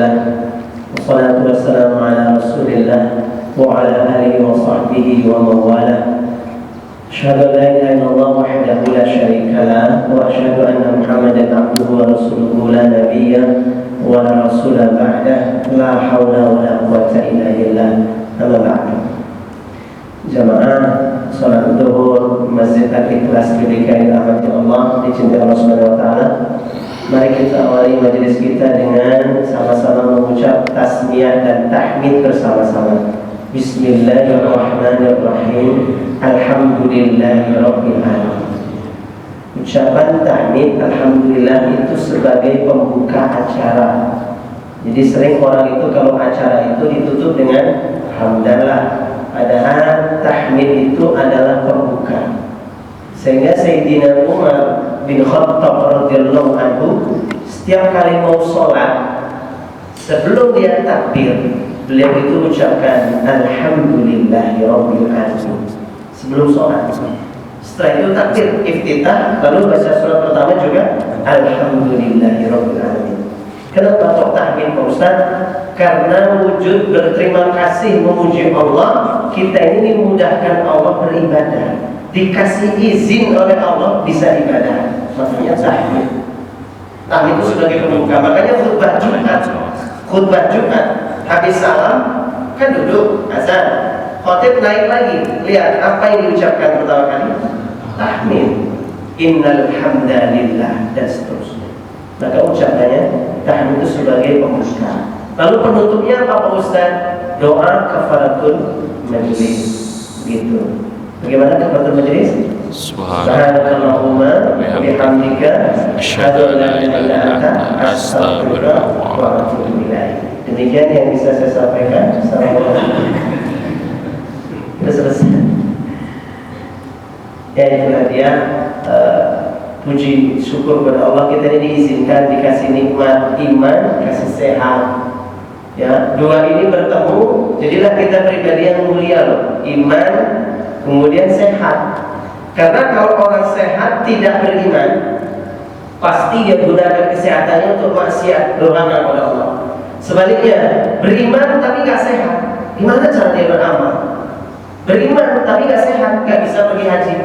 Alhamdulillah, wassalatu wassalamu ala Rasulillah wa ala alihi wa sahbihi wa mawalah. Asyhadu an la ilaha illallah wahdahu la syarika lah wa asyhadu anna Muhammadan abduhu wa rasuluhu la nabiyya wa la rasula ba'dah, la haula wa la quwwata illa billah. Amma ba'du. Jamaah salat zuhur Masjid Al-Ikhlas DKI rahmati Allah, dicintai Allah Subhanahu wa taala. Mari kita awali majelis kita dengan sama-sama mengucap tasmiyah dan tahmid bersama-sama. Bismillahirrahmanirrahim. Alhamdulillahirabbil alamin. Ucapan tahmid alhamdulillah itu sebagai pembuka acara. Jadi sering orang itu kalau acara itu ditutup dengan hamdalah, padahal tahmid itu adalah pembuka. Sehingga Sayyidina Umar bin Khattab radhiyallahu anhu setiap kali mau sholat, sebelum dia takbir, beliau itu ucapkan alhamdulillahirabbil alamin sebelum sholat. Setelah itu takbir iftitah, lalu baca surat pertama juga alhamdulillahirabbil alamin. Kenapa kok tahmid Pak Ustaz? Karena wujud berterima kasih memuji Allah, kita ini dimudahkan Allah beribadah, dikasih izin oleh Allah bisa ibadah. Makanya tahmid. Tahmid itu sebagai pembuka. Makanya khutbah Jumat habis salam kan duduk azan, khotib naik lagi, lihat apa yang diucapkan pertama kali? Tahmid. Innal hamdalillah dan seterusnya. Maka ucapannya tahmid itu sebagai pembuka. Lalu penutupnya apa Pak Ustaz? Doa kafaratul majlis. Gitu. Bagaimana kafaratul majlis? Subhanallahumma wa bihamdika asyhadu an la ilaha illa anta astaghfiruka wa atubu ilaik. Demikian yang bisa saya sampaikan. Assalamualaikum. Sudah selesai. Ya itulah dia. Puji syukur kepada Allah, kita ini diizinkan dikasih nikmat iman, kasih sehat. Ya, dua ini bertemu, jadilah kita pribadi yang mulia loh. Iman, kemudian sehat. Karena kalau orang sehat tidak beriman, pasti dia gunakan kesehatannya untuk maksiat, durhaka kepada Allah. Sebaliknya, beriman tapi nggak sehat, gimana cara dia beramal? Beriman tapi nggak sehat, nggak bisa pergi haji.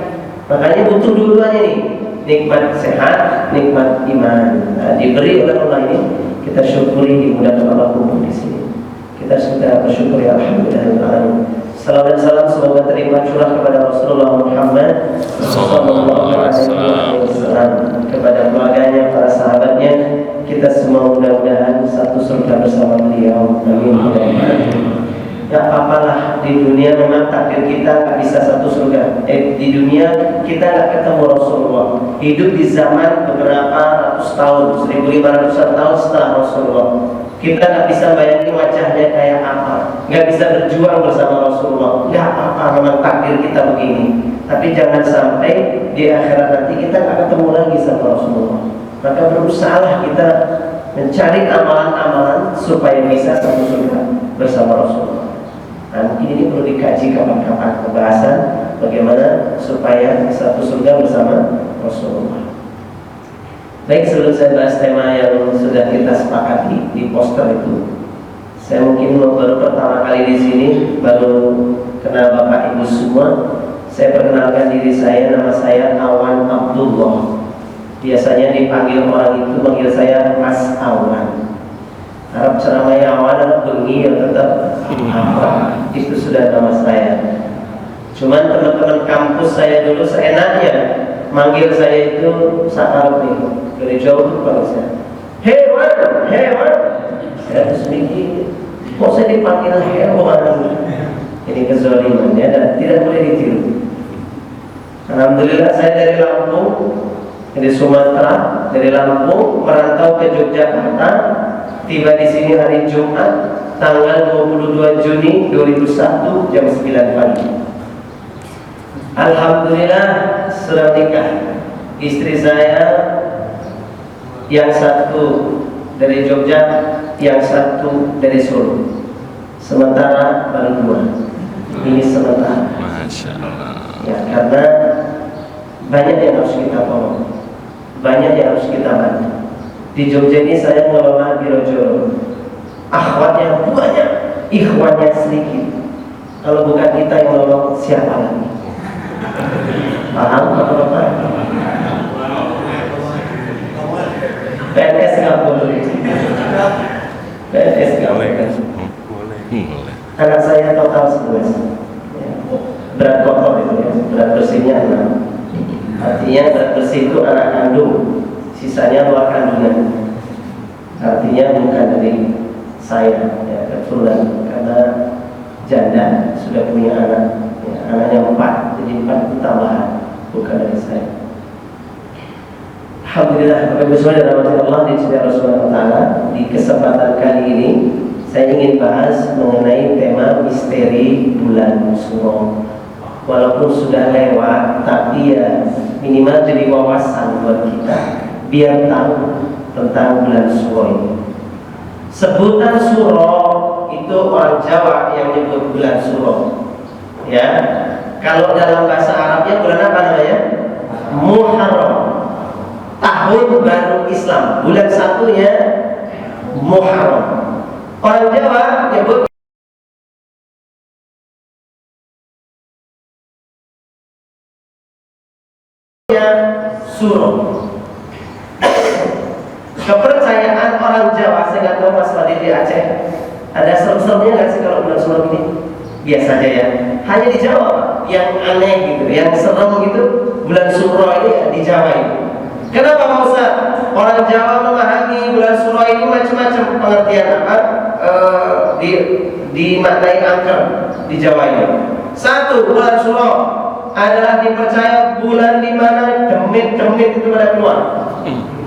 Makanya butuh dua-duanya nih. Nikmat sehat, nikmat iman. Nah, diberi oleh Allah ini, kita syukuri, dimudahkan Allah kumpul di sini. Kita sudah bersyukur ya alhamdulillah. Salam dan salam semoga terima curah kepada Rasulullah Muhammad sallallahu alaihi wasallam, kepada keluarganya, para sahabatnya. Kita semua mudah-mudahan satu surga bersama beliau. Amin. Ya apalah, di dunia memang takdir kita nggak bisa satu surga. Di dunia kita nggak ketemu Rasulullah. Hidup di zaman beberapa ratus tahun, 1500 tahun setelah Rasulullah. Kita nggak bisa bayangin wajahnya kayak apa, nggak bisa berjuang bersama Rasulullah. Nggak apa-apa, memang takdir kita begini. Tapi jangan sampai di akhirat nanti kita nggak ketemu lagi sama Rasulullah. Maka berusahalah kita mencari amalan-amalan supaya bisa satu surga bersama Rasulullah. Nah, mungkin ini perlu dikaji kapan-kapan pembahasan bagaimana supaya satu surga bersama Rasulullah. Baik, sebelum saya bahas tema yang sudah kita sepakati di poster itu, saya mungkin baru pertama kali di sini, baru kenal Bapak Ibu semua. Saya perkenalkan diri saya, nama saya Awan Abdullah. Biasanya dipanggil orang itu manggil saya Mas Awan. Arab ceramahnya Awan adalah bengi yang tetap apa? Itu sudah nama saya. Cuman teman-teman kampus saya dulu seenaknya manggil saya itu saat nih dari jauh tuh panggil saya. Hewan. Saya terus mikir, kok saya dipanggil hewan? Ini kezaliman ya, dan tidak boleh ditiru. Alhamdulillah saya dari Lampung, dari Sumatera, dari Lampung merantau ke Yogyakarta. Tiba di sini hari Jumat tanggal 22 Juni 2001 jam 9 pagi. Alhamdulillah sudah nikah. Istri saya yang satu dari Jogja, yang satu dari Solo. Sementara baru dua. Ini sementara. Masya Allah. Ya, karena banyak yang harus kita tolong, banyak yang harus kita bantu. Di Jogja ini saya mengelola Biro Joro. akhwatnya banyak, ikhwannya sedikit. Kalau bukan kita yang nolong, siapa lagi? Paham Bapak-bapak? PNS nggak boleh. PNS nggak boleh. Anak saya total 11 ya. Berat kotor itu ya, berat bersihnya 6. Artinya berat bersih itu anak kandung, sisanya luar kandungan. Artinya bukan dari saya ya, keturunan, karena janda sudah punya anak ya, anaknya 4, jadi 4 itu tambahan, bukan dari saya. Alhamdulillah, Bapak Ibu Saudara Allah di sisi Rasulullah Taala, di kesempatan kali ini saya ingin bahas mengenai tema misteri bulan Suro. Walaupun sudah lewat, tapi ya minimal jadi wawasan buat kita, biar tahu tentang bulan Suro ini. Sebutan Suro itu orang Jawa yang menyebut bulan Suro. Ya, kalau dalam bahasa Arabnya bulan apa namanya? Muharram. Tahun baru Islam, bulan satunya Muharram. Orang Jawa menyebut Suro. Kepercayaan orang Jawa, saya nggak tahu Mas Wadi di Aceh ada serem-seremnya nggak sih kalau bulan Suro ini? Biasa aja ya. Hanya di Jawa yang aneh gitu, yang serem gitu bulan Suro ini ya, di Jawa ini. Kenapa Pak Ustaz? Orang Jawa memahami bulan Suro ini macam-macam pengertian apa? Dimaknai angker di Jawa ini. Satu, bulan Suro adalah dipercaya bulan di mana demit-demit itu pada keluar.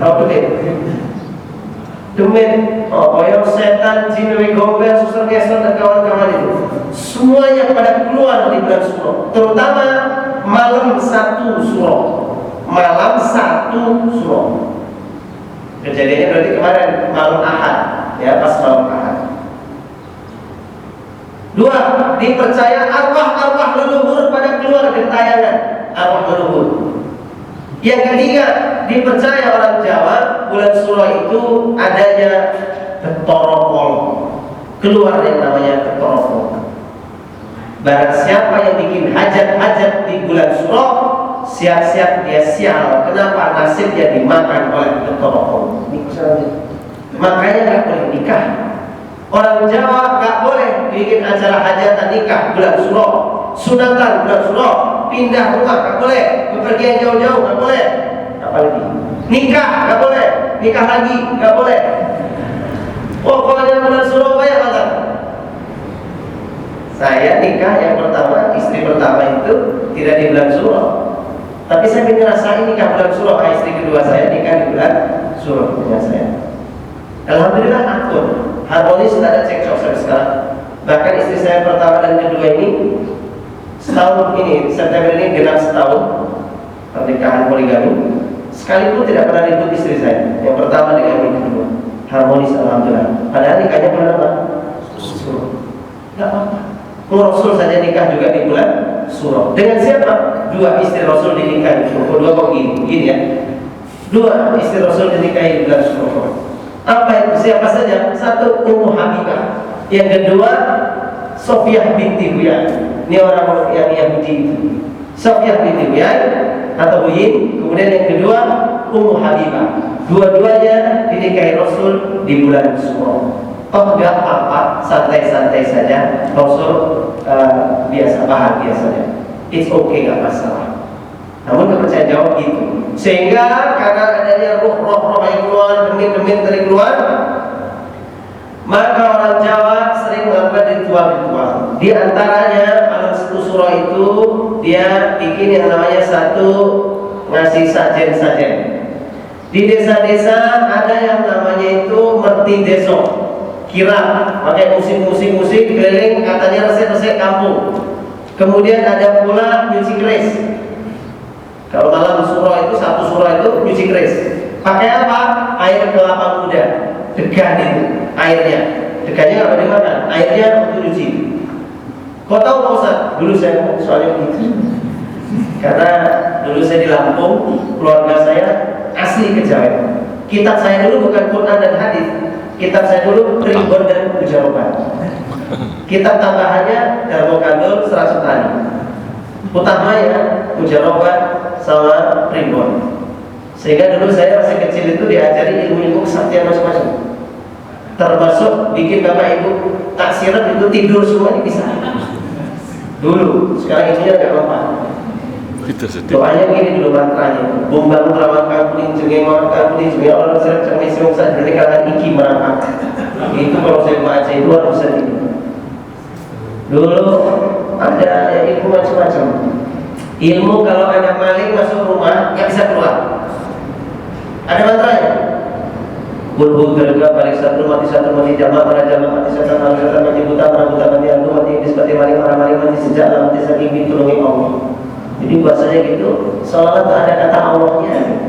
Tahu demit? Demit, koyor setan, jin, gombel, suster ngesel dan kawan-kawan itu. Semuanya pada keluar di bulan Suro. Terutama malam 1 Suro. Malam 1 Suro. Kejadiannya berarti kemarin malam Ahad, ya pas malam Ahad. 2, dipercaya arwah-arwah leluhur pada keluar gentayangan, arwah leluhur. Yang ketiga, dipercaya orang Jawa bulan Suro itu adanya ketorokol, keluar yang namanya ketorokol. Barang siapa yang bikin hajat-hajat di bulan Suro, siap-siap dia sial. Kenapa? Nasibnya dimakan oleh ketorokol. Makanya nggak boleh nikah. Orang Jawa nggak boleh bikin acara hajatan nikah bulan Suro, sunatan bulan Suro, pindah rumah nggak boleh, bepergian jauh-jauh nggak boleh, apalagi nikah nggak boleh, nikah lagi nggak boleh. Pokoknya bulan Suro banyak banget. Saya nikah yang pertama, istri pertama itu tidak di bulan Suro, tapi saya ngerasain nikah bulan Suro. Istri kedua saya nikah di bulan Suro dengan saya. Alhamdulillah akur, harmonis, tidak ada cekcok sampai sekarang. Bahkan istri saya pertama dan kedua ini setahun ini, September ini genap setahun pernikahan poligami. Sekalipun tidak pernah ribut istri saya yang pertama dengan yang kedua, harmonis alhamdulillah. Padahal nikahnya bulan apa? Suro. Tidak apa-apa. Rasul saja nikah juga di bulan Suro. Dengan siapa? 2 istri Rasul dinikahi di Suro. 2 kok gini ya. 2 istri Rasul dinikahi di bulan Suro. Apa itu? Siapa saja? 1 Ummu Habibah, yang kedua Sofiyah binti Huyai. Ini orang yang Yahudi itu. Sofiyah binti Huyai atau Huyin. Kemudian yang kedua Ummu Habibah. Dua-duanya dinikahi Rasul di bulan Suro. Oh enggak apa-apa, santai-santai saja. Rasul biasa, bahagia saja. It's okay, nggak masalah. Namun kepercayaan Jawa gitu. Sehingga karena adanya roh-roh yang keluar, demit-demit dari keluar, maka orang Jawa sering melakukan ritual-ritual. Di antaranya malam 1 Suro itu dia bikin yang namanya satu ngasih sajen-sajen. Di desa-desa ada yang namanya itu merti deso, kirap, pakai musik keliling, katanya resep-resep kampung. Kemudian ada pula nyuci keris. Kalau malam Suro itu, 1 Suro itu nyuci keris. Pakai apa? Air kelapa muda, degan itu airnya. Degannya nggak boleh dimakan, airnya untuk nyuci. Kau tahu Pak Ustaz? Dulu saya soalnya gitu. Karena dulu saya di Lampung, keluarga saya asli Kejawen. Kitab saya dulu bukan Quran dan hadis, Kitab saya dulu Tribun dan Mujarobat. Kitab tambahannya Darmo Kandul Serasutani. Utamanya Mujarobat sama Tribun. Sehingga dulu saya masih kecil itu diajari ilmu-ilmu kesaktian macam-macam. Termasuk bikin bapak ibu taksiran itu tidur semua bisa. Dulu, sekarang itunya agak lemah. Doanya gini dulu mantranya. Bumbang rawan kampung jengeng kampung jengeng orang sering cengeng sing usah dari kalangan iki merangkak. Itu kalau saya baca itu harus bisa itu. Dulu ada ya, ilmu macam-macam. Ilmu kalau ada maling masuk rumah nggak bisa keluar. Ada mantranya. Bulbul terga parisatu mati satu mati jamaah para jamaah mati satu mati buta mati antu mati dispati maling mati sejak mati saking ditulungi Allah. Jadi bahasanya gitu, salat ada kata Allahnya.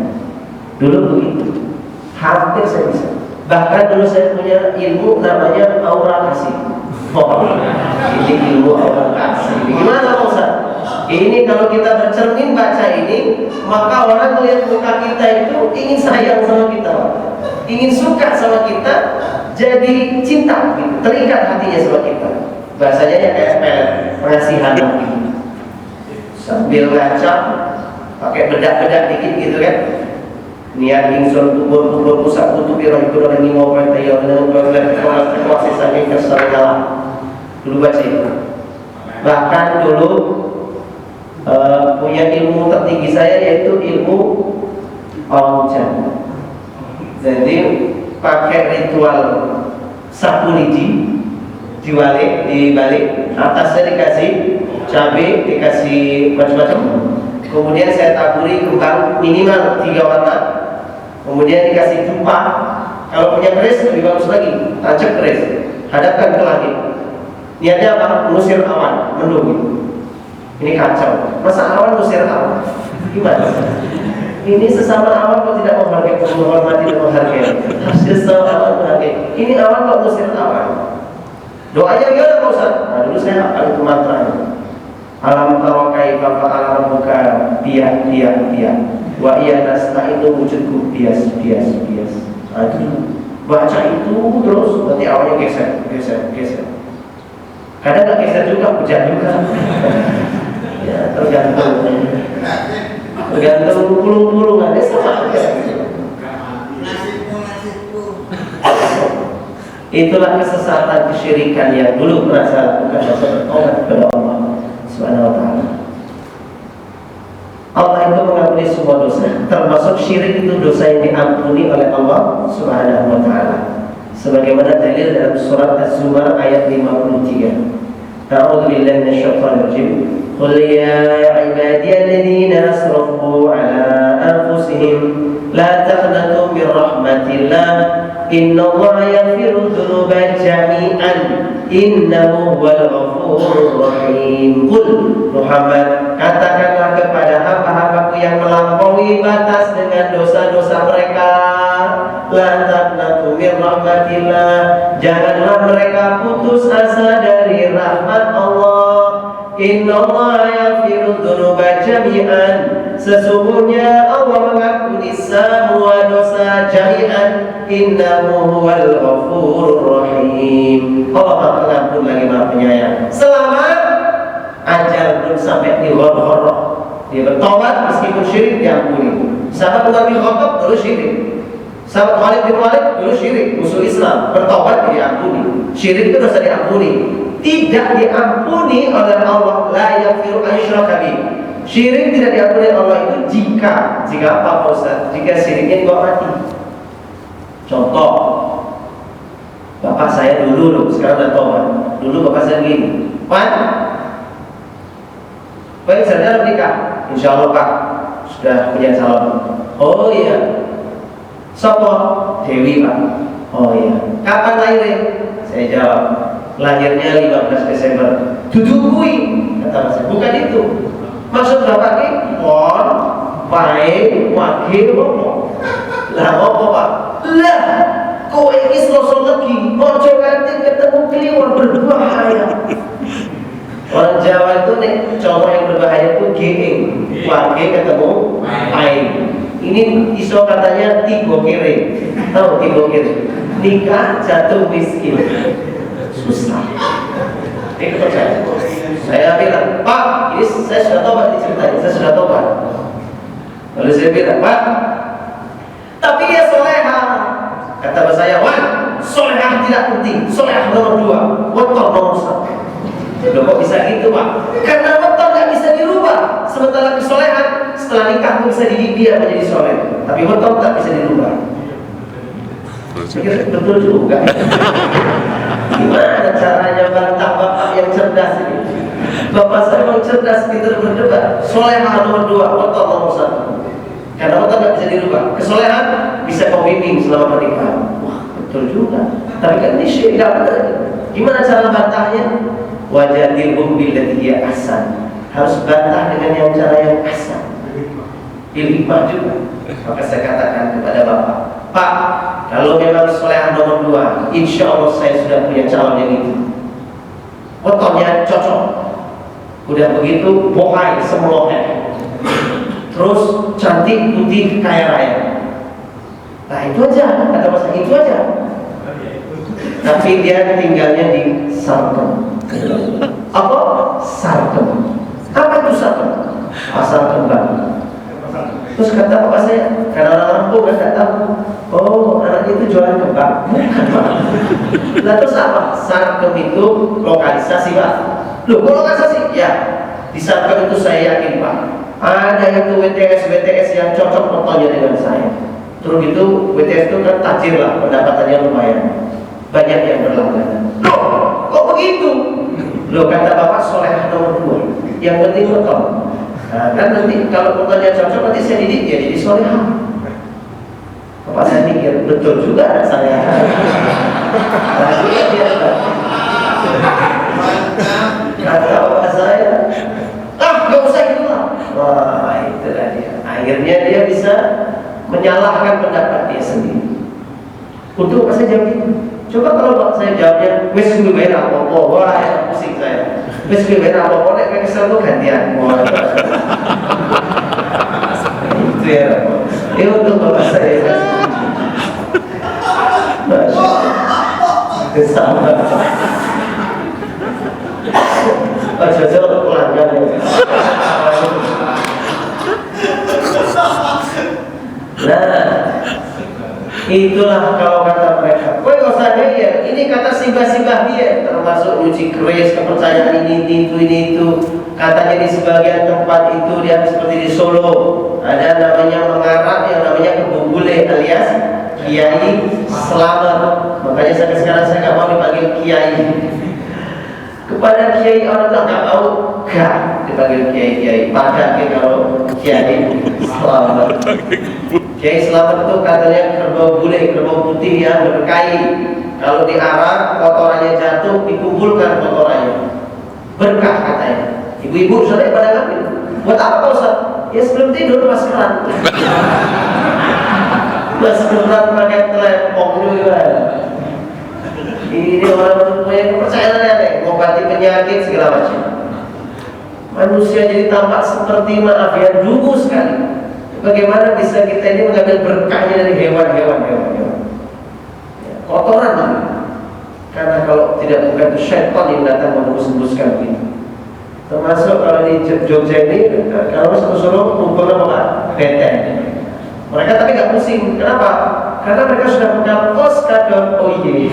Dulu begitu, hampir saya bisa. Bahkan dulu saya punya ilmu namanya aura kasih. Oh, ini ilmu aura kasih. Gimana Pak Ustaz? Ini kalau kita bercermin baca ini, maka orang melihat muka kita itu ingin sayang sama kita, ingin suka sama kita, jadi cinta, gitu. Terikat hatinya sama kita. Bahasanya ya kayak pengasihan gitu. Sambil ngaca pakai bedak-bedak dikit gitu kan, niat ingsun kubur pusat tutupi roh ikut orang ngomong pertaya dengan berlepas kuasa saking kesalah. Dulu baca itu. Bahkan dulu punya ilmu tertinggi saya yaitu ilmu aujan. Jadi pakai ritual sapu lidi dibalik atasnya dikasih cabai, dikasih macam-macam. Kemudian saya taburi kembang minimal 3 warna. Kemudian dikasih dupa. Kalau punya keris lebih bagus lagi, tancap keris, hadapkan ke langit. Niatnya apa? Mengusir awan, mendung. Ini kacau. Masa awan mengusir awan? Gimana? Ini sesama awan kok tidak menghargai, menghormati dan menghargai. Harus sesama awan menghargai. Ini awan kok mengusir awan? Doanya gimana Pak Ustaz? Nah dulu saya hafal itu mantranya. Alam tara kaifa fa'ala rabbuka biya wa iya nasta'inu wujudku bias. Baca itu terus nanti awalnya geser. Kadang nggak geser juga, hujan juga. Ya tergantung pulung-pulungannya sama aja. Itulah kesesatan kesyirikan yang dulu pernah saya lakukan dan saya bertobat kepada Allah Subhanahu wa ta'ala. Allah itu mengampuni semua dosa, termasuk syirik itu dosa yang diampuni oleh Allah Subhanahu wa ta'ala. Sebagaimana dalil dalam surat Az-Zumar ayat 53. A'udzu billahi minasyaitonir rajim. Qul ya ibadiyalladzina asrafu ala anfusihim la taqnatu min rahmatillah innallaha yaghfiru dzunuba jami'an innahu huwal ghafurur rahim. Qul Muhammad, katakanlah kepada hamba-hambaku yang melampaui batas dengan dosa-dosa mereka, la taqnatu min rahmatillah, janganlah mereka putus asa dari rahmat Allah. Innallaha yaghfiru dzunuba jami'an, sesungguhnya Allah mengampuni semua dosa jami'an. Innahu huwal ghafurur rahim. Allah Maha Pengampun lagi Maha Penyayang. Selama ajal belum sampai di ghorghoroh, dia bertobat meskipun syirik diampuni. Sahabat Umar bin Khattab dulu syirik, sahabat Khalid bin Walid dulu syirik, musuh Islam, bertobat diampuni. Syirik itu dosa diampuni. Tidak diampuni oleh Allah, la yaghfiru ayyushraka bih. Syirik tidak diampuni oleh Allah itu jika apa Pak Ustaz? Jika syiriknya dibawa mati. Contoh, bapak saya dulu sekarang udah tobat. Dulu bapak saya gini, Pak, baik saudara nikah, insya Allah Pak sudah punya calon. Oh iya, sopo Dewi Pak. Oh iya, kapan lahirnya? Saya jawab, lahirnya 15 Desember. Dudukui, kata saya, bukan itu. Maksud bapak ini, pon, baik, wakil, apa? Lah apa Pak? Lah, kau ini selosok lagi, mau coba ketemu kliwon berbahaya. Orang Jawa itu nih, contoh yang berbahaya itu geing, wakil ketemu ain. Ini iso katanya tigo kiri, tahu tigo kiri? nikah jatuh miskin, susah. Ini percaya. Saya bilang, Pak, ini saya sudah tobat diceritain, saya sudah tobat. Lalu saya bilang, Pak, tapi dia soleha. Kata bapak saya, Wan, soleha tidak penting, soleha nomor 2, weton nomor 1. Loh kok bisa gitu, Pak? Karena weton nggak bisa dirubah. Sementara kesolehan setelah nikah bisa dididik dia menjadi soleh, tapi weton tak bisa dirubah. Betul juga. Gimana caranya bantah bapak yang cerdas ini? Bapak saya memang cerdas, pintar berdebat. Soleha nomor 2, weton nomor 1. Karena weton nggak bisa dirubah. Kesolehan bisa pembimbing selama pernikahan. Wah, betul juga. Tapi kan ini syirik, nggak benar. Gimana cara bantahnya? Wajadilhum billati hiya ahsan. Harus bantah dengan yang cara yang ahsan. Hikmah juga. Maka saya katakan kepada bapak, Pak, kalau memang solehan nomor 2, insya Allah saya sudah punya calon yang itu. Wetonnya cocok. Udah begitu, bohai semolongnya. Terus cantik, putih, kaya raya. Nah itu aja, kata masa itu aja. Tapi dia tinggalnya di Sarkem. Apa? Sarkem. Apa itu Sarkem? Pasar Kembang. Terus kata bapak saya, karena orang kampung nggak tahu. Oh, anak itu jualan kembang. Nah terus apa? Sarkem itu lokalisasi, Pak. Loh, kok lokalisasi? Ya, di Sarkem itu saya yakin, Pak, ada itu WTS yang cocok fotonya dengan saya. Terus itu WTS itu kan tajir lah, pendapatannya lumayan, banyak yang berlangganan. Loh, kok begitu? Loh, kata bapak, soleh nomor 2, yang penting foto. Nah, kan nanti kalau fotonya cocok nanti saya didik dia jadi solehah. Bapak saya mikir betul juga anak saya. Lagi dia kata bapak saya, nggak usah itu lah. Wah, itulah dia. Akhirnya dia bisa menyalahkan pendapat dia sendiri. Untuk apa saya jawab itu? Coba kalau bapak saya jawabnya, wes gue bayar apa? Wah, ya, pusing saya. Wes gue bayar apa? Nek kesel tuh gantian. Itu ya. Ini untuk bapak saya. Masya Allah. Kesalahan. Pak Jojo pelanggan ya. Nah, itulah kalau kata mereka. Kowe gak usah dia. Ini kata simbah-simbah dia, termasuk uji keris, kepercayaan ini itu. Katanya di sebagian tempat itu dia seperti di Solo ada namanya mengarak yang namanya kebubule alias Kiai Selamat. Makanya sampai sekarang saya nggak mau dipanggil Kiai. Kepada Kiai orang nggak tahu, gak dipanggil Kiai. Pada kalau Kiai Selamat. Kiai Selamat itu katanya kerbau bule, kerbau putih yang berkain. Kalau diarak kotorannya jatuh, dikumpulkan kotorannya. Berkah katanya. Ibu-ibu sudah pada ngambil. Buat apa Pak Ustaz? Ya sebelum tidur maskeran. Maskeran pakai telepon juga. Ini orang punya kepercayaan aneh, mengobati penyakit segala macam. Manusia jadi tampak seperti maaf ya dungu sekali. Bagaimana bisa kita ini mengambil berkahnya dari hewan-hewan? Ya, kotoran. Karena kalau tidak bukan syaitan yang datang menembus-nembuskan begitu. Termasuk kalau di Jogja ini, kalau Solo kumpul apa? Beten. Mereka tapi nggak pusing. Kenapa? Karena mereka sudah mengenal oska.oy.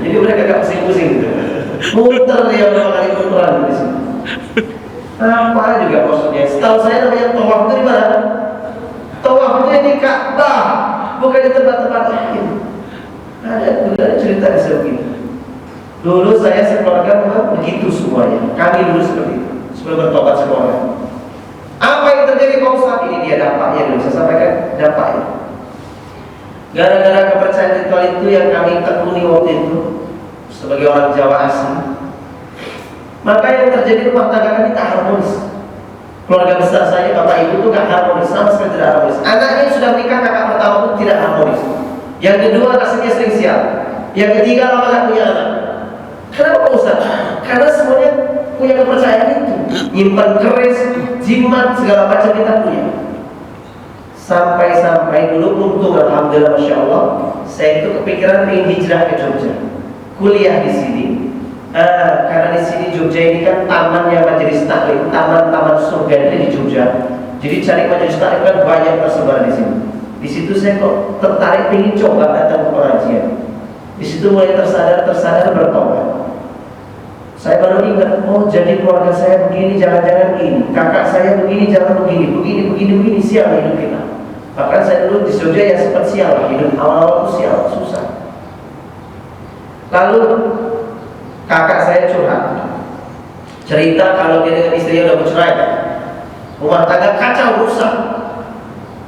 Jadi mereka nggak pusing-pusing. Muter dia berapa kali puteran di sini. Apa juga maksudnya? Setahu saya namanya tawaf itu di mana? Tawaf itu di Ka'bah, bukan di tempat-tempat lain. Ada cerita seperti itu. Dulu saya sekeluarga memang begitu semuanya. Kami dulu seperti itu. Sebelum bertobat sekeluarga. Apa yang terjadi Pak Ustaz? Ini dia dampaknya dulu. Saya sampaikan dampaknya. Gara-gara kepercayaan ritual itu yang kami tekuni waktu itu sebagai orang Jawa asli, maka yang terjadi rumah tangga kami tak harmonis. Keluarga besar saya, bapak ibu itu gak harmonis, sama sekali tidak harmonis. Anaknya sudah menikah, kakak pertama pun tidak harmonis. Yang kedua nasibnya sering sial. Yang ketiga lama gak punya anak. Kenapa Pak Ustaz? Karena semuanya punya kepercayaan itu. Nyimpan keris, jimat, segala macam kita punya. Sampai-sampai dulu untung alhamdulillah masya Allah, saya itu kepikiran ingin hijrah ke Jogja, kuliah di sini. Karena di sini Jogja ini kan tamannya majelis taklim, taman-taman surga ini di Jogja. Jadi cari majelis taklim kan banyak tersebar di sini. Di situ saya kok tertarik ingin coba datang ke pengajian. Di situ mulai tersadar bertobat. Saya baru ingat, oh jadi keluarga saya begini, jangan-jangan ini, kakak saya begini, jangan begini, sial hidup kita. Bahkan saya dulu di Jogja ya sempat sial, hidup awal-awal itu sial, susah. Lalu kakak saya curhat, cerita kalau dia dengan istrinya udah bercerai, rumah tangga kacau, rusak.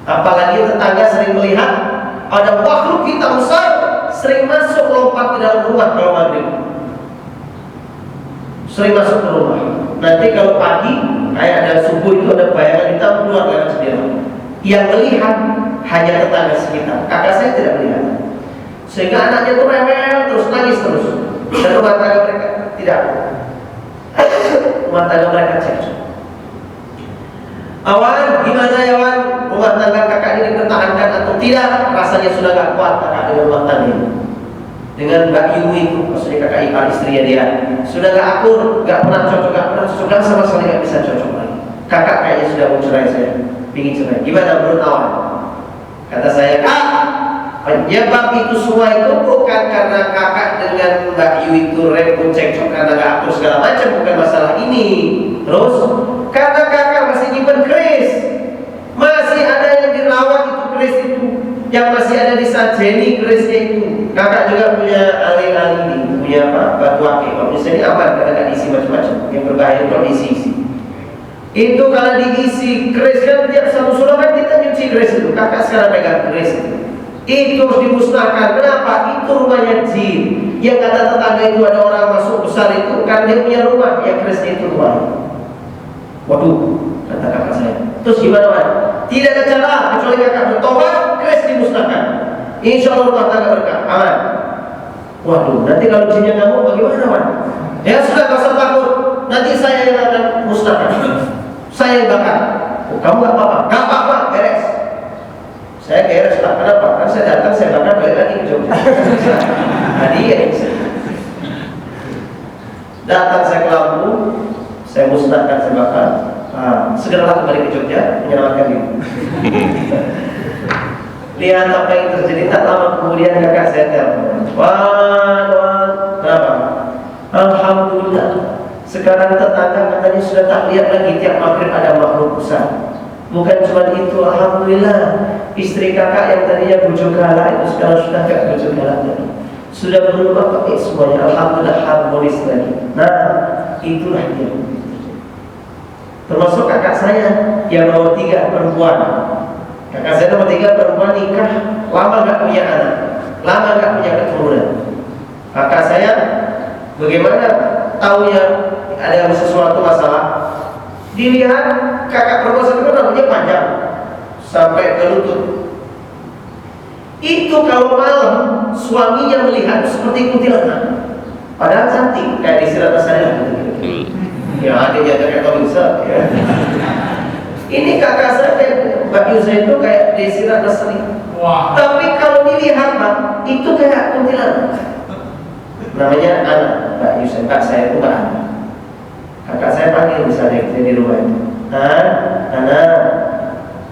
Apalagi tetangga sering melihat ada makhluk hitam besar sering masuk lompat ke dalam rumah kalau maghrib. Sering masuk ke rumah. Nanti kalau pagi kayak ada subuh itu ada bayangan hitam keluar lewat jendela. Yang melihat hanya tetangga sekitar. Kakak saya tidak melihat. Sehingga anaknya itu rewel terus nangis terus. Dan rumah tangga mereka tidak. Rumah tangga mereka cekcok. Awan, gimana ya Wan? Rumah tangga kakak ini dipertahankan atau tidak? Rasanya sudah gak kuat kakak dengan rumah tangga ini. Dengan Mbak Yumi itu, maksudnya kakak ipar istrinya dia, sudah gak akur, gak pernah cocok, dan sama sekali gak bisa cocok lagi. Kakak kayaknya sudah mau cerai saya, pingin cerai. Gimana menurut Awan? Kata saya, Kak, penyebab itu semua itu bukan karena kakak dengan Mbak Yu itu ribut cekcok karena gak akur segala macam, bukan masalah ini. Terus, karena kakak masih nyimpen keris, masih ada yang dirawat itu keris itu, yang masih ada di sajeni kerisnya itu. Kakak juga punya alih-alih ini, punya apa? Batu akik. Kalau misalnya ini aman karena gak diisi macam-macam, yang berbahaya kalau diisi-isi. Itu kalau diisi keris kan tiap satu surah kan kita nyuci keris itu. Kakak sekarang pegang keris itu harus dimusnahkan. Kenapa? Itu rumahnya jin. Yang kata tetangga itu ada orang masuk besar itu kan dia punya rumah, ya kerisnya itu rumah. Waduh, kata kakak saya. Terus gimana Wan? Tidak ada cara kecuali kakak bertobat, keris dimusnahkan. Insya Allah rumah tangga berkah, aman. Waduh, nanti kalau jinnya ngamuk bagaimana Wan? Ya sudah, gak usah takut. Nanti saya yang akan musnahkan. Saya yang bakar. Oh, kamu gak apa-apa? Gak apa-apa, beres. Saya beres lah, kenapa? Karena saya datang, saya bakar, balik lagi ke Jogja. Hadiah. Datang saya ke Lampung, saya musnahkan, saya bakar. Segeralah kembali ke Jogja, menyelamatkan diri. Lihat apa yang terjadi, tak lama kemudian kakak saya telepon. Wan, kenapa? Alhamdulillah, sekarang tetangga katanya sudah tak lihat lagi tiap maghrib ada makhluk besar. Bukan cuma itu, alhamdulillah, istri kakak yang tadinya bujuk galak itu sekarang sudah gak bujuk galak lagi. Sudah berubah pakai semuanya, alhamdulillah harmonis lagi. Nah, itulah dia. Termasuk kakak saya yang nomor 3 perempuan. Kakak saya nomor 3 perempuan nikah, lama gak punya anak, lama gak punya keturunan. Kakak saya bagaimana tahunya ada sesuatu masalah? Dilihat kakak perempuan saya itu rambutnya panjang sampai ke lutut. Itu kalau malam suaminya melihat seperti kuntilanak, padahal cantik kayak di Sirat Asariah gitu. Ya adiknya kayak Tom bisa. Ya. Ini kakak saya kayak Mbak Yusra itu kayak Desi Ratnasari. Wow. Tapi kalau dilihat Pak, itu kayak kuntilanak. Namanya Ana, Mbak Yusra. Mbak saya itu Mbak Ana. Kakak saya panggil misalnya di rumah itu. Ana,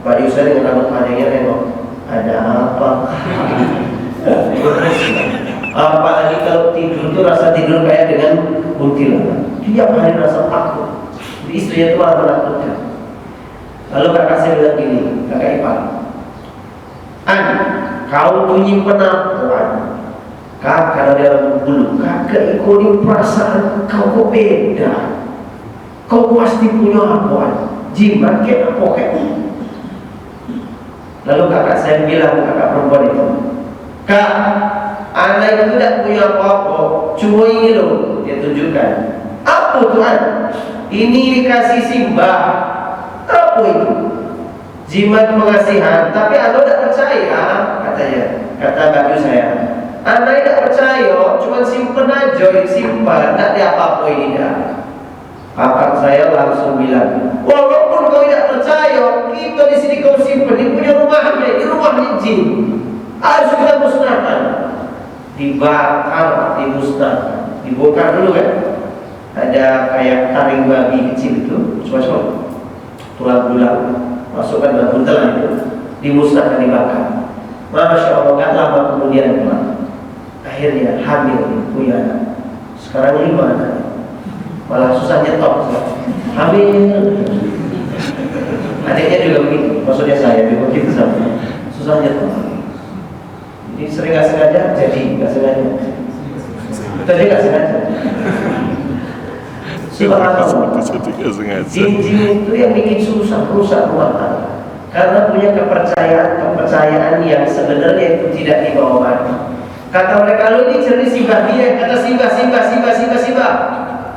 Mbak Yusra dengan rambut panjangnya nengok. Ada apa? Apalagi kalau tidur itu rasa tidur kayak dengan kuntilanak. Tiap hari rasa takut. Istrinya itu malah menakutkan. Lalu kakak saya bilang gini, kakak ipar, kau tuh nyimpen apa? Kakak kalau dalam bulu, kakak ikutin perasaan kau kok beda. Kau pasti punya apa? Jimat kayak apa kayak? Lalu kakak saya bilang, kakak perempuan itu, Kak, anak itu tidak punya apa-apa, cuma ini loh, dia tunjukkan. Apa Tuhan? Ini dikasih simbah. Apa itu? Jimat pengasihan. Tapi anda tidak percaya, katanya. Kata baju saya, anda tidak percaya, cuma simpen aja, simpan, tidak ada apa-apa ini dah. Kakak saya langsung bilang, walaupun kau tidak percaya, kita kita di sini kau simpan, ini punya rumahnya, ini rumahnya jin, harus kita musnahkan. Dibakar, dimusnahkan, dibongkar dulu kan. Ada kayak taring babi kecil itu, coba tulang belulang, masukkan dalam buntelan itu, dimusnahkan, dibakar. Masya Allah, gak lama kemudian akhirnya hamil, punya anak. Sekarang 5 anaknya, malah susah nyetok, hamil. Adiknya juga begitu, maksudnya saya juga begitu sama, susah nyetok. Jadi sering gak sengaja, jadi gak sengaja. Tadi gak sengaja. Subhanallah. Jin-jin itu yang bikin susah, rusak rumah tangga. Karena punya kepercayaan yang sebenarnya itu tidak dibawa. Kata mereka, lu ini jadi simbah dia, kata simbah.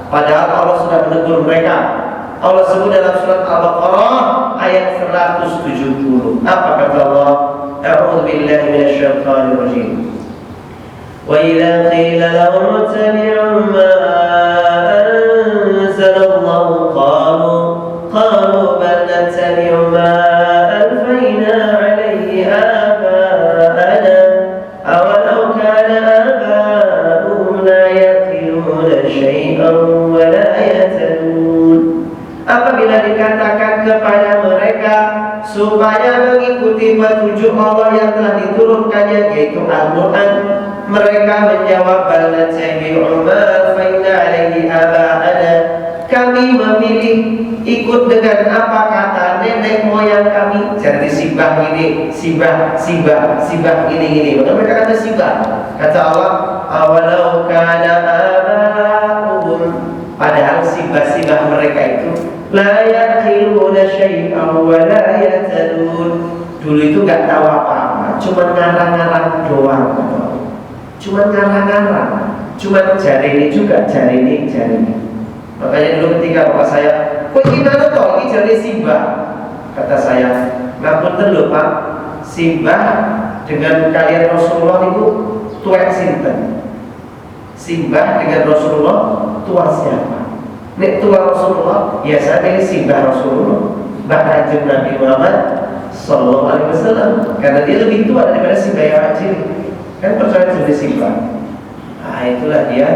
Padahal Allah sudah menegur mereka. Allah sebut dalam surat Al-Baqarah ayat 170. Apa kata Allah? A'udzu billahi minasyaitonir rajim. Wa idza qila lahum ittabi'u ma anzalallahu qalu bal nattabi'u ma alfayna 'alayhi aba'ana awalau kana aba'uhum la yaqiluna shay'an wa la yahtadun. Apabila dikatakan kepada mereka supaya mengikuti petunjuk Allah yang telah diturunkannya, yaitu Al-Quran, mereka menjawab, bal nattabi'u ma alfayna 'alayhi aba'ana, kami memilih ikut dengan apa kata nenek moyang kami. Jadi sibah ini, sibah ini. Maka mereka kata sibah. Kata Allah, awalau kana aba'uhum, padahal sibah mereka itu la yaqiluna syai'an wa la yahtadun, dulu itu gak tahu apa-apa, cuma ngarang-ngarang doang, cuma ngarang-ngarang, cuma jari ini juga, jari ini. Makanya dulu ketika bapak saya, kok gimana toh, ini jari simbah, kata saya, ngapunten lho Pak, simbah dengan kalian Rasulullah itu tuwek sinten? Simbah dengan Rasulullah tua siapa? Nek tua Rasulullah, ya saya pilih simbah Rasulullah, bahkan Nabi Muhammad Sallallahu Alaihi Wasallam, karena dia lebih tua daripada simbah yang kecil. Kan percaya jadi simbah. Ah, itulah dia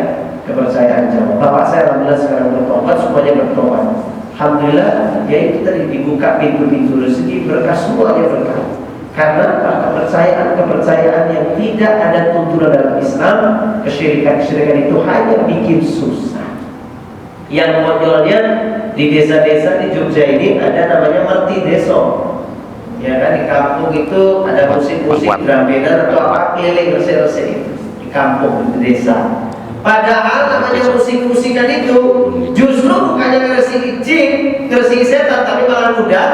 kepercayaan Jawa. Bapak saya alhamdulillah sekarang bertobat, semuanya bertobat. Alhamdulillah, ya itu tadi dibuka pintu-pintu rezeki, berkah, semuanya berkah. Karena kepercayaan yang tidak ada tuntunan dalam Islam, kesyirikan itu hanya bikin susah. Yang konyolnya di desa-desa di Jogja ini ada namanya merti deso. Ya kan, di kampung itu ada musik-musik drum band atau apa keliling resik-resik itu di kampung, di desa. Padahal namanya musik-musikan itu justru bukannya ngeresiki jin, ngeresiki setan, tapi malah muda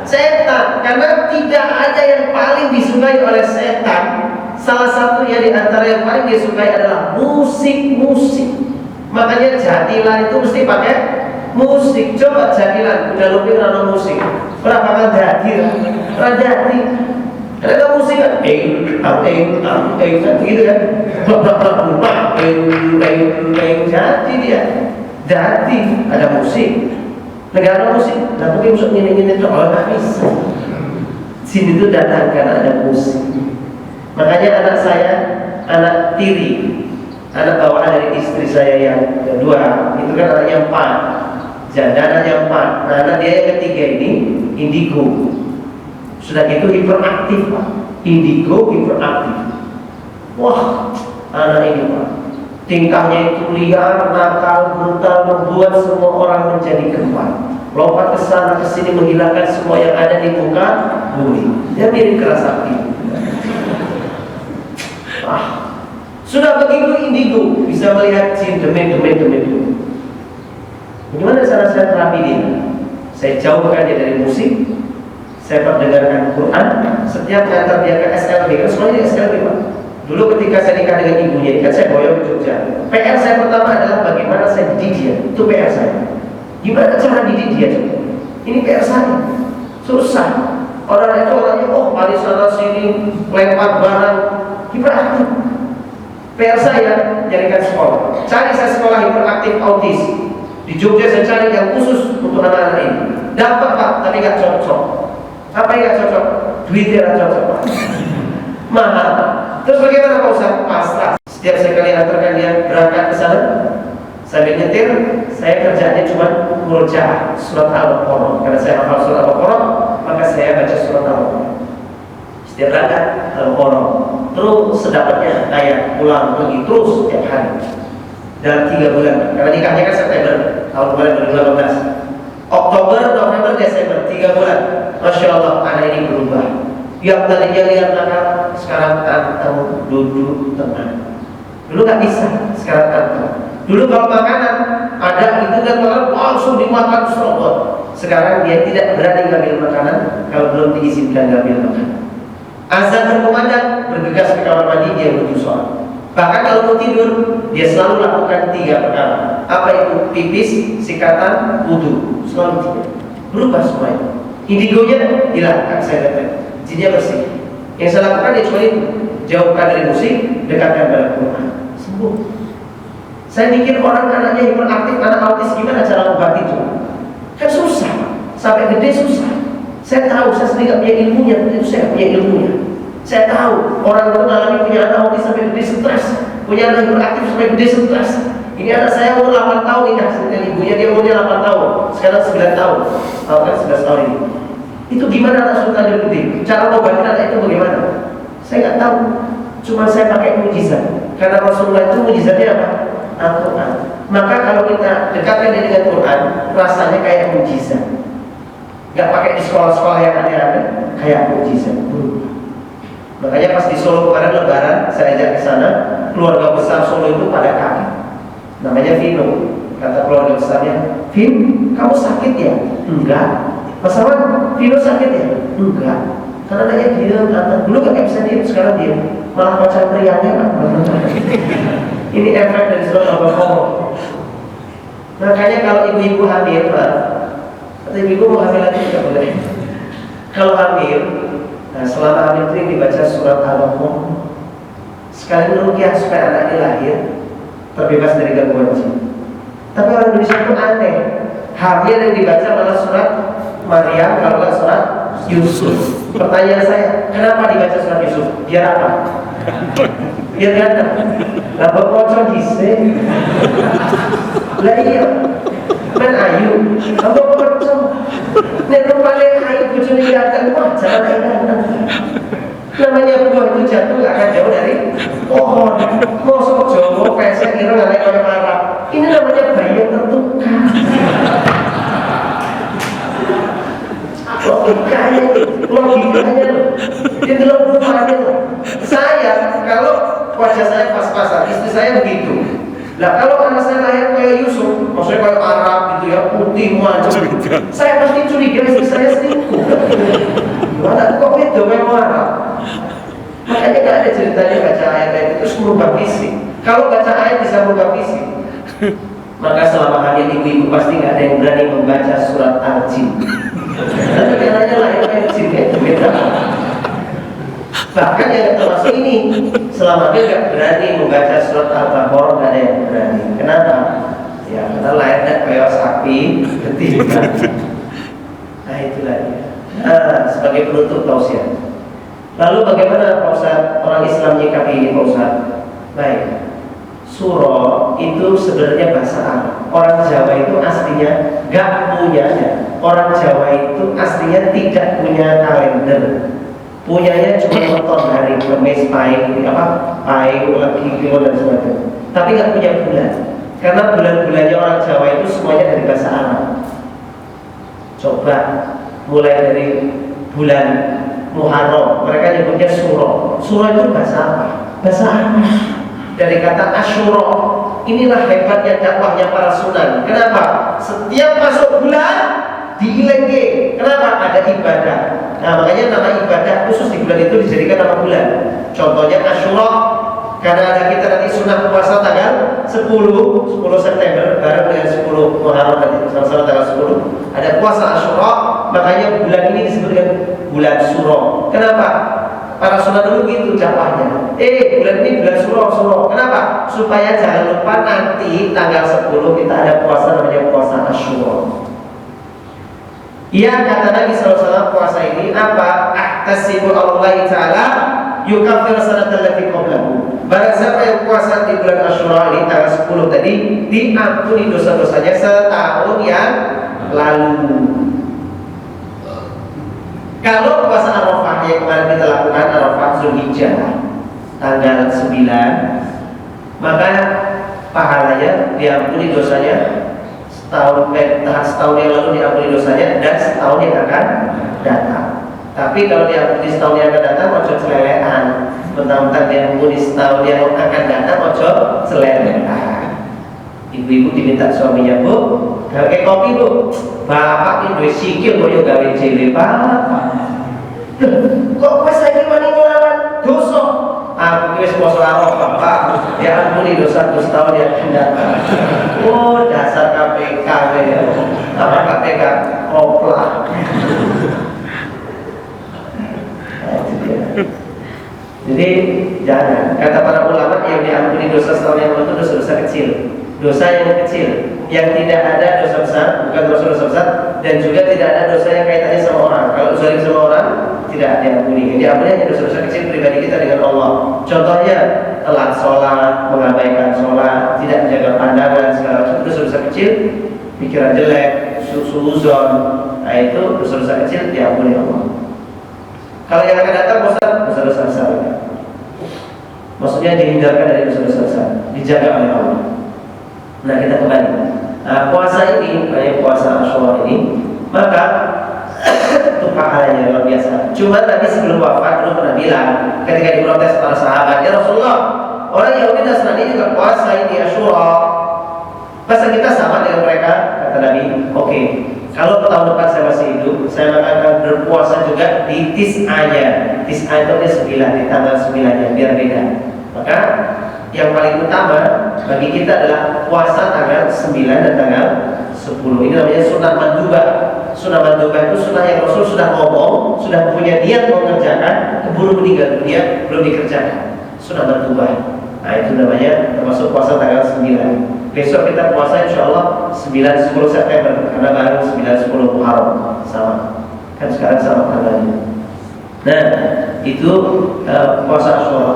setan. Karena tidak ada yang paling disukai oleh setan. Salah satu yang diantara yang paling disukai adalah musik. Makanya jadilan itu mesti pakai musik. Coba jadilan, udah lupa karena musik. Berapa kan jadilan? Rajati. Ada musik kan? Kan begitu kan? Jadi dia. Jadi ada musik. Negara musik. Nah mungkin musik ini itu orang nggak bisa. Sini itu datang karena ada musik. Makanya anak saya, anak tiri, anak bawaan dari istri saya yang kedua, itu kan anaknya 4, janda anaknya 4. Nah anak dia yang ketiga ini indigo. Sudah gitu hiperaktif Pak, indigo hiperaktif. Wah, anak ini Pak, tingkahnya itu liar, nakal, brutal, membuat semua orang menjadi gempar. Lompat ke sana ke sini menghilangkan semua yang ada di muka bumi. Dia mirip keras api. Sudah begitu indigo bisa melihat jin demen. Bagaimana cara saya terapi dia? Saya jauhkan dia dari musik. Saya mendengarkan Quran. Setiap ngantar dia ke SLB, kan semuanya SLB Pak. Dulu ketika saya nikah dengan ibunya, kan saya boyong ke Jogja. PR saya pertama adalah bagaimana saya didik dia. Itu PR saya. Gimana cara didik dia? Ini PR saya. Susah. Orang itu orangnya, mari sana sini, lempar barang, hiperaktif. PR saya jadikan sekolah. Cari saya sekolah hiperaktif autis. Di Jogja saya cari yang khusus untuk anak-anak ini. Dapat Pak, tapi gak cocok. Apa yang gak cocok? Duitnya gak cocok, Pak. Mahal. Terus bagaimana Pak Ustaz? Pasrah. Setiap sekali antarkan dia berangkat ke sana, sambil nyetir, saya kerjanya cuma murojaah surat Al-Baqarah. Karena saya hafal surat Al-Baqarah, maka saya baca surat Al-Baqarah. Setiap berangkat Al-Baqarah. Terus sedapatnya ayat pulang pergi terus setiap hari. Dalam 3 bulan. Karena nikahnya kan September tahun kemarin 2018. Oktober, November, Desember 3 bulan. Masya Allah, anak ini berubah. Yang tadinya lihat nakal, sekarang tantang duduk tenang. Dulu gak bisa, sekarang tantang. Dulu kalau makanan ada itu dan langsung dimakan serobot. Sekarang dia tidak berani ngambil makanan kalau belum diizinkan ngambil makanan. Azan berkumandang, bergegas ke kamar mandi, dia menuju sholat. Bahkan kalau mau tidur, dia selalu lakukan 3 perkara. Apa itu? Pipis, sikatan, wudu. Selalu 3. Berubah semuanya. Indigonya hilang, kan saya katakan. Jinnya bersih. Yang saya lakukan ya cuma itu. Jauhkan dari musik, dekatkan pada Quran. Sembuh. Saya mikir orang anaknya hiperaktif, anak autis, gimana cara obat itu? Kan susah, sampai gede susah. Saya tahu, saya sendiri gak punya ilmunya, itu saya punya ilmunya. Saya tahu, orang itu mengalami punya anak autis sampai gede stres, punya anak hiperaktif sampai gede stres. Ini anak saya umur 8 tahun nikah dengan ibunya, dia umurnya 8 tahun, sekarang 9 tahun. Tahu kan 11 tahun ini. Itu gimana anak sultan yang gede? Cara obatin anak itu bagaimana? Saya nggak tahu. Cuma saya pakai mujizat. Karena Rasulullah itu mujizatnya apa? Al-Quran. Maka kalau kita dekatkan dia dengan Quran, rasanya kayak mujizat. Nggak pakai di sekolah-sekolah yang aneh-aneh, kayak mujizat. Makanya pas di Solo kemarin Lebaran, saya ajak ke sana, keluarga besar Solo itu pada kaget. Namanya Vino. Kata keluarga besarnya, Vin, kamu sakit ya? Enggak. Pasangan, Vino sakit ya? Enggak. Karena anaknya diam, dulu gak bisa diam, sekarang diam. Malah pacar prianya kan. Ini efek dari surat Al-Baqarah. Makanya kalau ibu-ibu hamil, atau ibu-ibu mau hamil lagi tidak boleh. Kalau hamil, nah selama hamil itu dibaca surat Al-Baqarah. Sekali meruqyah supaya anaknya lahir terbebas dari gangguan jin. Tapi orang Indonesia itu aneh. Hamil yang dibaca malah surat Maryam, kalau nggak surat Yusuf. Pertanyaan saya, kenapa dibaca surat Yusuf? Biar apa? Biar ganteng. Lah bocor dhisik. Lah iya. Men ayu. Apa bocor? Nek rupane ayu bojone ganteng, wah jangan ganteng. Namanya buah itu jatuh nggak akan jauh dari pohon. Mosok Jawa pesek kira nggak kayak orang Arab. Ini namanya bayi yang tertukar. Logikanya loh, itu logikanya loh. Saya kalau wajah saya pas-pasan, istri saya begitu. Nah kalau anak saya lahir kayak Yusuf, maksudnya kayak Arab gitu ya, putih macam, saya pasti curiga istri saya selingkuh. Mana kok beda kayak Arab? Makanya nggak ada ceritanya baca ayat itu terus merubah fisik. Kalau baca ayat bisa merubah fisik. Maka selama hamil ibu-ibu pasti nggak ada yang berani membaca surat Al-Jin. Nanti katanya lahir kayak jin kayak beda. Bahkan yang termasuk ini selama dia nggak berani membaca surat Al-Baqarah, nggak ada yang berani. Kenapa? Ya karena lahirnya kayak sapi ketiga. Nah itulah dia. Sebagai penutup tausiah. Lalu bagaimana Pak Ustaz orang Islam menyikapi ini Pak Ustaz? Baik. Surah itu sebenarnya bahasa Arab. Orang Jawa itu aslinya gak punyanya. Orang Jawa itu aslinya tidak punya kalender. Punyanya cuma nonton hari, Kamis, Pahing, Pahing, Legi, Kliwon dan sebagainya. Tapi gak punya bulan. Karena bulan-bulannya orang Jawa itu semuanya dari bahasa Arab. Coba mulai dari bulan Muharram, mereka nyebutnya Surah. Surah itu bahasa apa? Bahasa Arab. Dari kata Asyura. Inilah hebatnya dakwahnya para sunan. Kenapa? Setiap masuk bulan diilengke. Kenapa? Ada ibadah. Nah makanya nama ibadah khusus di bulan itu dijadikan nama bulan. Contohnya Asyura. Karena ada kita nanti sunah puasa tanggal 10 September bareng dengan 10 Muharram nanti sama-sama tanggal 10 ada puasa Asyura. Makanya bulan ini disebut dengan bulan Suro. Kenapa? Para sunnah dulu gitu dakwahnya. Bulan ini bulan Suro. Kenapa? Supaya jangan lupa nanti tanggal 10 kita ada puasa namanya puasa Asyura. Ya kata Nabi SAW, puasa ini apa? Ahtasibu Allah Ta'ala yukafir sanatal lati qablahu. Barang siapa yang puasa di bulan Asyura ini tanggal 10 tadi, diampuni dosa-dosanya setahun yang lalu. Kalau puasa Arafah yang kemarin kita lakukan, Arafah Zulhijjah tanggal 9, maka pahalanya diampuni dosanya setahun yang lalu diampuni dosanya, dan setahun yang akan datang. Tapi kalau diampuni setahun yang akan datang, ojo celelean. Mentang-mentang diampuni setahun yang akan datang, ojo celelean. Ibu-ibu diminta suaminya, bu, gawe kopi bu. Bapak ini duwe sikil kok yo gawe jele bapak. Kok wis saiki wani nglawan dosa? Aku wis poso Arafah, Pak. Ya ampuni dosa tahun yang akan datang. Oh, dasar KPK ya. Apa KPK? Oplah. Jadi jangan, kata para ulama, yang diampuni dosa setahun yang lalu itu dosa-dosa kecil, dosa yang kecil, yang tidak ada dosa besar, bukan dosa besar, dan juga tidak ada dosa yang kaitannya sama orang. Kalau zalim sama orang tidak diampuni. Yang diampuni hanya dosa-dosa kecil pribadi kita dengan Allah. Contohnya telat sholat, mengabaikan sholat, tidak menjaga pandangan, segala macam itu dosa-dosa kecil. Pikiran jelek, suuzon, nah itu dosa-dosa kecil diampuni Allah. Kalau yang akan datang dosa-dosa besar, maksudnya dihindarkan dari dosa-dosa besar, dijaga oleh Allah. Nah kita kembali, puasa ini, puasa Asyura ini, maka itu pahalanya luar biasa. Cuma tadi sebelum wafat dulu pernah bilang, ketika diprotes para sahabat, ya Rasulullah, orang Yahudi Nasrani juga puasa ini Asyura, masa kita sama dengan mereka? Kata Nabi, oke. Kalau tahun depan saya masih hidup, saya akan berpuasa juga di Tis'anya. Tis'a itu 9, di tanggal 9-nya, biar beda. Maka yang paling utama bagi kita adalah puasa tanggal 9 dan tanggal 10. Ini namanya sunnah mandubah. Sunnah mandubah itu sunnah yang Rasul sudah ngomong, sudah punya niat mau mengerjakan, keburu meninggal dunia belum dikerjakan. Sunnah mandubah. Nah itu namanya termasuk puasa tanggal 9. Besok kita puasa insya Allah 9-10 September, karena bareng 9-10 Muharram sama. Kan sekarang sama tanggalnya. Nah itu puasa Asyura.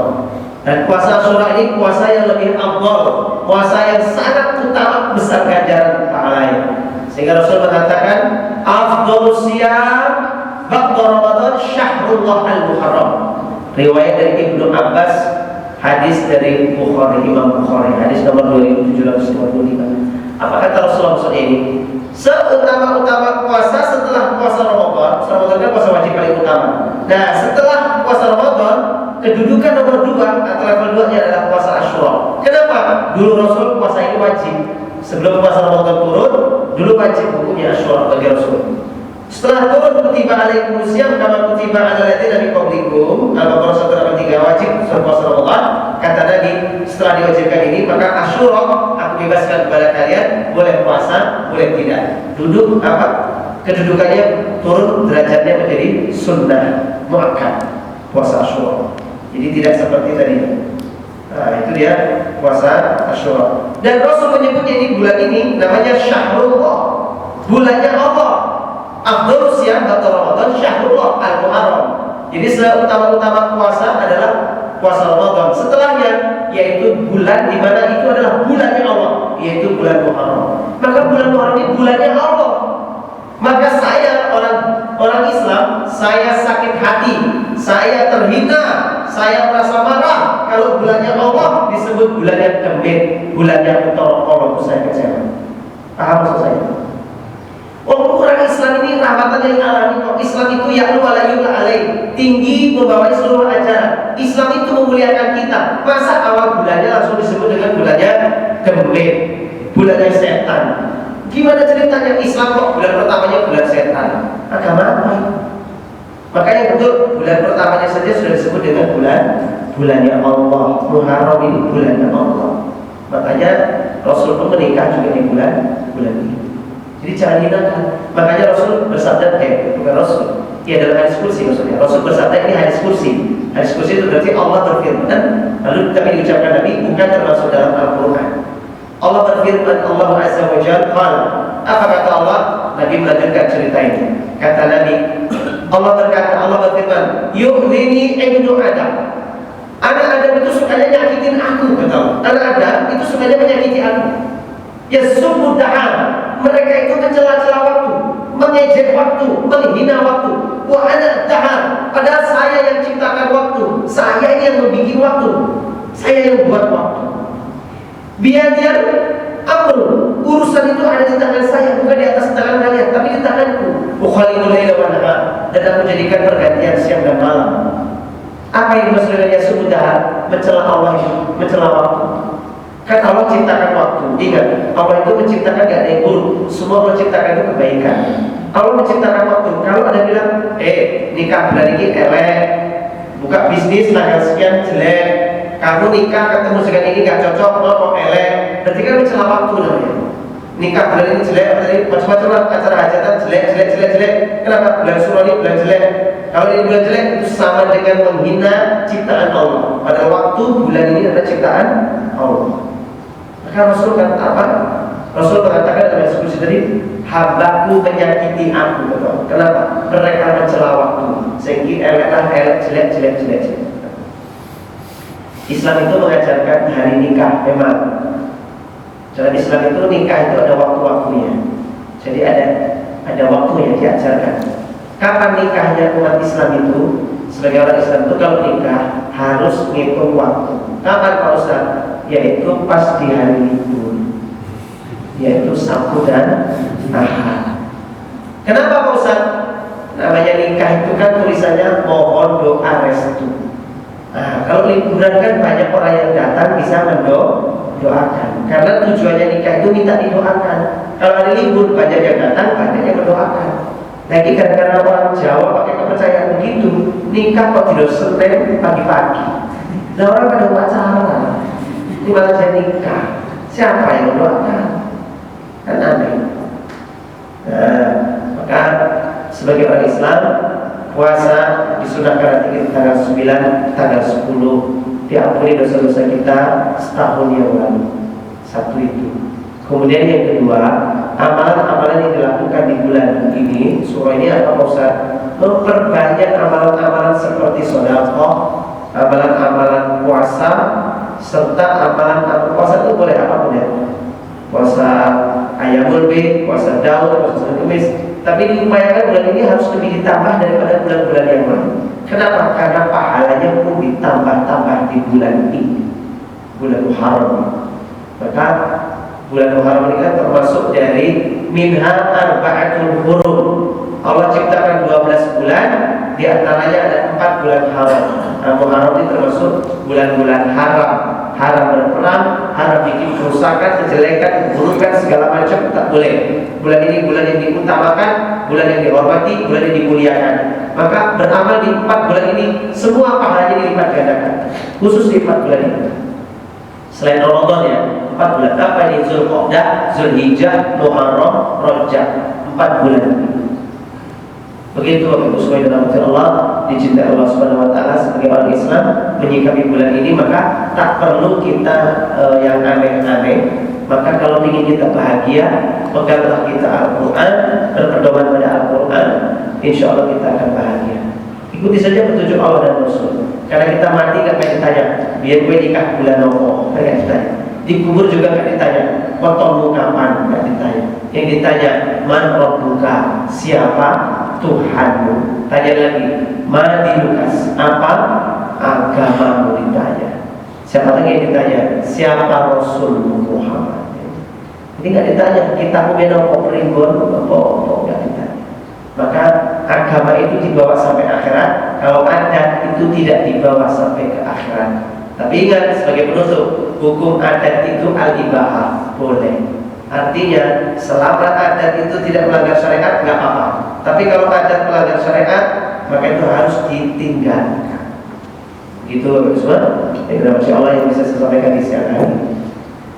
Dan puasa Asyura ini puasa yang lebih afdal, puasa yang sangat utama, besar ganjaran pahalanya. Sehingga Rasul mengatakan, afdalus siyam ba'da Ramadan syahrullah al-Muharram. Riwayat dari Ibnu Abbas, hadis dari Bukhari, Imam Bukhari, hadis nomor 2755. Apa kata Rasulullah maksudnya ini? Seutama-utama puasa setelah puasa Ramadan. Ramadan kan puasa wajib paling utama. Nah setelah puasa Ramadan, kedudukan nomor 2 atau level 2 nya adalah puasa Asyura. Kenapa? Dulu Rasul puasa ini wajib. Sebelum puasa Ramadan turun, dulu wajib hukumnya Asyura bagi Rasul. Setelah turun kutiba alaikum siyam kama kutiba ala alladziina min qablikum, Al-Baqarah 183 wajib puasa Ramadan. Kata Nabi, setelah diwajibkan ini maka Asyura aku bebaskan kepada kalian, boleh puasa, boleh tidak. Duduk apa? Kedudukannya turun, derajatnya menjadi sunnah muakkad puasa Asyura. Jadi tidak seperti tadi. Nah, itu dia puasa Asyura. Dan Rasul menyebutnya ini bulan ini namanya Syahrullah, bulannya Allah. Afdhalus siyam ba'da Ramadan syahrullah al-Muharram. Jadi utama-utama puasa adalah puasa Ramadan. Setelahnya yaitu bulan di mana itu adalah bulannya Allah, yaitu bulan Muharram. Maka bulan Muharram ini bulannya Allah. Maka saya orang Islam, saya sakit hati, saya terhina, saya merasa marah kalau bulannya Allah disebut bulannya demit, bulannya Allah, saya kecewa. Paham maksud saya? Orang Islam ini rahmatan yang alami kok. Islam itu ya'lu wa la yu'la alaih, tinggi membawai seluruh ajaran. Islam itu memuliakan kita. Masa awal bulannya langsung disebut dengan bulannya demit, bulannya setan? Gimana ceritanya Islam kok bulan pertamanya bulan setan? Agama apa? Makanya betul bulan pertamanya saja sudah disebut dengan bulannya Allah. Muharram ini bulannya Allah. Makanya Rasul pun menikah juga di bulan ini. Jadi jangan hinakan. Makanya Rasul bersabda, bukan Rasul, ya dalam hadis kursi maksudnya. Rasul bersabda ini hadis kursi. Hadis kursi itu berarti Allah berfirman, lalu kami diucapkan Nabi bukan termasuk dalam Al-Quran. Allah berfirman, Allah Azza wa Jalla, apa kata Allah? Nabi melanjutkan cerita ini. Kata Nabi, Allah berfirman, yu'dhini ibnu Adam. Anak Adam itu sukanya nyakitin aku, kata Allah. Anak Adam itu sukanya menyakiti aku. Yasubbu da'an. Mereka itu mencela-cela waktu, mengejek waktu, menghina waktu. Wa ana da'an. Padahal saya yang ciptakan waktu, saya yang membuat waktu, saya yang buat waktu. Biar amr, urusan itu ada di tangan saya, bukan di atas tangan kalian, tapi di tanganku. Ukhalidul laila wan nahar, dan aku jadikan pergantian siang dan malam. Apa yang maksudnya sudah mencela Allah itu, mencela waktu? Kan Allah ciptakan waktu. Ingat, Allah itu menciptakan gak ada yang buruk, semua menciptakan itu kebaikan. Allah menciptakan waktu. Kalau ada bilang, nikah bulan ini elek, buka bisnis tanggal sekian jelek, kamu nikah ketemu dengan ini gak cocok, mau elek, berarti kan mencela waktu namanya. Nikah bulan ini jelek, macam-macam lah acara hajatan jelek. Kenapa? Bulan suruh ini bulan jelek. Kalau ini bulan jelek itu sama dengan menghina ciptaan Allah. Pada waktu bulan ini adalah ciptaan Allah. Maka Rasul kata apa? Rasul mengatakan dalam diskusi tadi, hambaku menyakiti aku, betul. Kenapa? Mereka mencela waktu, sehingga elek jelek. Islam itu mengajarkan hari nikah memang. Dalam Islam itu nikah itu ada waktu-waktunya. Jadi ada waktu yang diajarkan. Kapan nikahnya umat Islam itu? Sebagai orang Islam itu kalau nikah harus ngitung waktu. Kapan Pak Ustaz? Yaitu pas di hari libur, yaitu Sabtu dan Ahad. Kenapa Pak Ustaz? Namanya nikah itu kan tulisannya mohon doa restu. Nah, kalau liburan kan banyak orang yang datang bisa mendoakan. Karena tujuannya nikah itu minta didoakan. Kalau hari libur banyak yang datang, banyak yang mendoakan. Lagi gara-gara orang Jawa pakai kepercayaan begitu, nikah kok tidak Senin pagi-pagi. Nah orang pada upacara, ini malah jadi nikah. Siapa yang mendoakan? Kan aneh. Nah, maka sebagai orang Islam, puasa disunahkan nanti tanggal 9, tanggal 10, diampuni dosa-dosa kita setahun yang lalu. Satu itu. Kemudian yang kedua, amalan-amalan yang dilakukan di bulan ini, surah ini apa Ustaz? Memperbanyak amalan-amalan seperti sedekah, amalan-amalan puasa, serta amalan puasa itu boleh apapun ya. Puasa Ayyamul Bid, puasa Daud, puasa Senin Kemis. Tapi diupayakan bulan ini harus lebih ditambah daripada bulan-bulan yang lain. Kenapa? Karena pahalanya pun ditambah-tambah di bulan ini, bulan Muharram. Maka bulan Muharram ini kan termasuk dari minha arba'atul hurum. Allah ciptakan 12 bulan, di antaranya ada 4 bulan haram. Nah, Muharram ini termasuk bulan-bulan haram. Haram berperang, haram bikin kerusakan, kejelekan, keburukan, segala macam tak boleh. Bulan ini bulan yang diutamakan, bulan yang dihormati, bulan yang dimuliakan. Maka beramal di 4 bulan ini, semua pahalanya dilipat gandakan. Khusus di 4 bulan ini. Selain Ramadan ya, 4 bulan. Apa ini? Zulqa'dah, Zulhijjah, Muharram, Rajab. 4 bulan. Begitu Bapak Ibu sekalian dalam Allah, dicintai Allah Subhanahu wa taala, sebagai orang Islam menyikapi bulan ini maka tak perlu kita yang aneh-aneh. Maka kalau ingin kita bahagia, peganglah kita Al-Qur'an, berpedoman pada Al-Qur'an, insya Allah kita akan bahagia. Ikuti saja petunjuk Allah dan Rasul. Karena kita mati gak akan ditanya, biar gue nikah bulan apa, gak ditanya. Dikubur juga gak ditanya, potongmu kapan, gak ditanya. Yang ditanya, man rabbuka, siapa Tuhanmu. Tanya lagi, mana dinukas, apa agamamu, ditanya. Siapa lagi yang ditanya, siapa Rasulmu Muhammad. Ini gak ditanya, kitabmu menang operibon, apa gak ditanya. Maka agama itu dibawa sampai akhirat. Kalau adat itu tidak dibawa sampai ke akhirat. Tapi ingat sebagai penutup, hukum adat itu al-ibahah, boleh. Artinya selama adat itu tidak melanggar syariat nggak apa-apa. Tapi kalau adat melanggar syariat, maka itu harus ditinggalkan. Gitu loh semua. Terima kasih Allah yang bisa saya sampaikan di siang hari.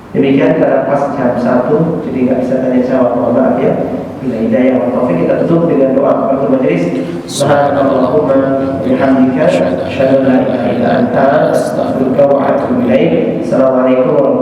Demikian karena pas jam 1, jadi nggak bisa tanya jawab. Mohon maaf ya. Bila hidayah wa taufik, kita tutup dengan doa kepada majelis. Subhanallahumma bihamdika, asyhadu an la ilaha illa anta, astaghfiruka wa atubu ilaik. Assalamualaikum warahmatullahi wabarakatuh.